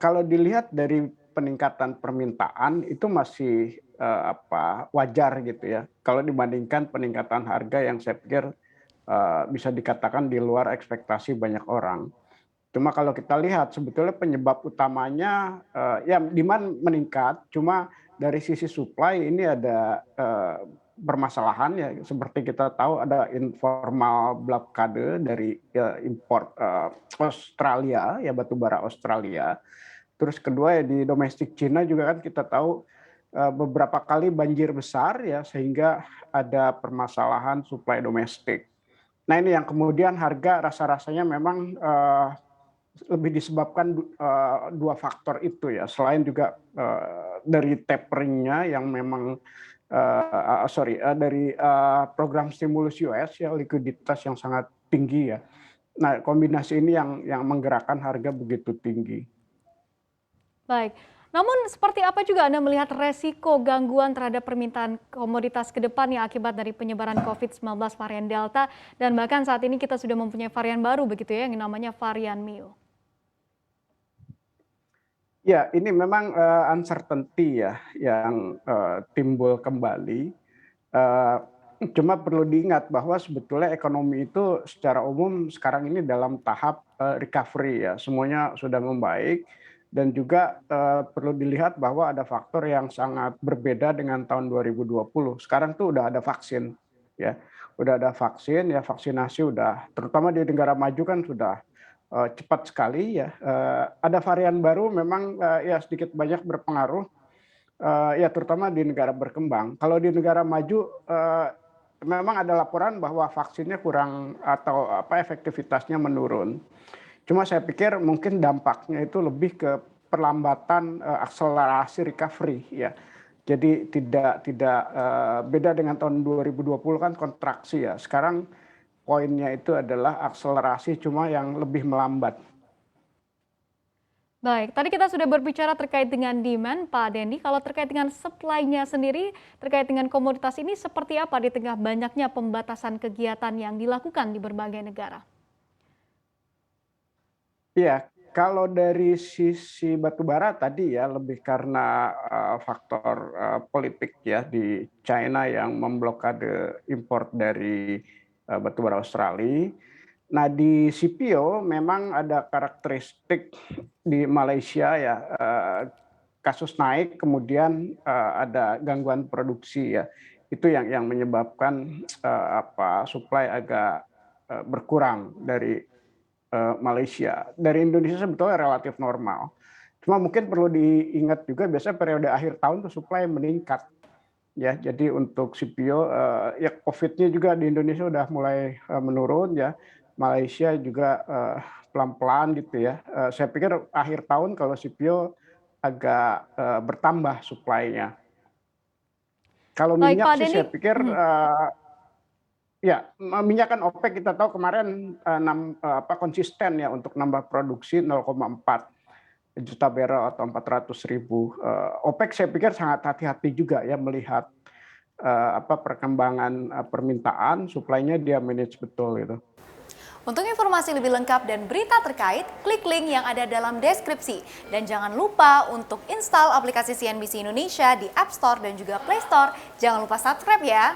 kalau dilihat dari peningkatan permintaan itu masih, wajar gitu ya, kalau dibandingkan peningkatan harga yang saya pikir, bisa dikatakan di luar ekspektasi banyak orang. Cuma kalau kita lihat sebetulnya penyebab utamanya, ya demand meningkat, cuma dari sisi supply ini ada, permasalahan ya, seperti kita tahu ada informal blokade dari, import, Australia, ya batubara Australia. Terus kedua ya di domestik Cina juga kan kita tahu, beberapa kali banjir besar ya, sehingga ada permasalahan suplai domestik. Nah ini yang kemudian harga rasa-rasanya memang, lebih disebabkan 2 faktor itu ya, selain juga, dari tapering-nya yang memang, dari, program stimulus US ya, likuiditas yang sangat tinggi ya. Nah kombinasi ini yang menggerakkan harga begitu tinggi. Baik. Namun seperti apa juga Anda melihat resiko gangguan terhadap permintaan komoditas ke depan yang akibat dari penyebaran COVID-19 varian Delta dan bahkan saat ini kita sudah mempunyai varian baru begitu ya yang namanya varian Mu? Ya, ini memang, uncertainty ya yang, timbul kembali, eee, cuma perlu diingat bahwa sebetulnya ekonomi itu secara umum sekarang ini dalam tahap, recovery ya, semuanya sudah membaik dan juga, perlu dilihat bahwa ada faktor yang sangat berbeda dengan tahun 2020. Sekarang tuh udah ada vaksin, ya, udah ada vaksin, ya vaksinasi udah terutama di negara maju kan sudah cepat sekali ya, ada varian baru memang, ya sedikit banyak berpengaruh, ya terutama di negara berkembang. Kalau di negara maju, memang ada laporan bahwa vaksinnya kurang atau efektivitasnya menurun. Cuma saya pikir mungkin dampaknya itu lebih ke perlambatan, akselerasi recovery ya. Jadi tidak tidak, beda dengan tahun 2020 kan kontraksi ya, sekarang poinnya itu adalah akselerasi cuma yang lebih melambat. Baik, tadi kita sudah berbicara terkait dengan demand, Pak Dendi. Kalau terkait dengan supply-nya sendiri, terkait dengan komoditas ini seperti apa di tengah banyaknya pembatasan kegiatan yang dilakukan di berbagai negara? Iya, kalau dari sisi batubara tadi ya lebih karena, faktor, politik ya di China yang memblokade import dari, batubara Australia. Nah di CPO memang ada karakteristik di Malaysia ya, kasus naik kemudian, ada gangguan produksi ya. Itu yang menyebabkan, supply agak, berkurang dari Malaysia. Dari Indonesia sebetulnya relatif normal. Cuma mungkin perlu diingat juga biasanya periode akhir tahun tuh supply meningkat, ya. Jadi untuk CPO, ya Covid-nya juga di Indonesia udah mulai, menurun ya. Malaysia juga, pelan-pelan gitu ya. Saya pikir akhir tahun kalau CPO agak, bertambah supply-nya. Kalau Baik, minyak Pak sih Dendi. saya pikir, ya, minyak kan OPEC kita tahu kemarin, konsisten ya untuk nambah produksi 0,4 juta barel atau 400.000. OPEC saya pikir sangat hati-hati juga ya melihat, perkembangan, permintaan, supply-nya dia manage betul gitu. Untuk informasi lebih lengkap dan berita terkait, klik link yang ada dalam deskripsi. Dan jangan lupa untuk install aplikasi CNBC Indonesia di App Store dan juga Play Store. Jangan lupa subscribe ya.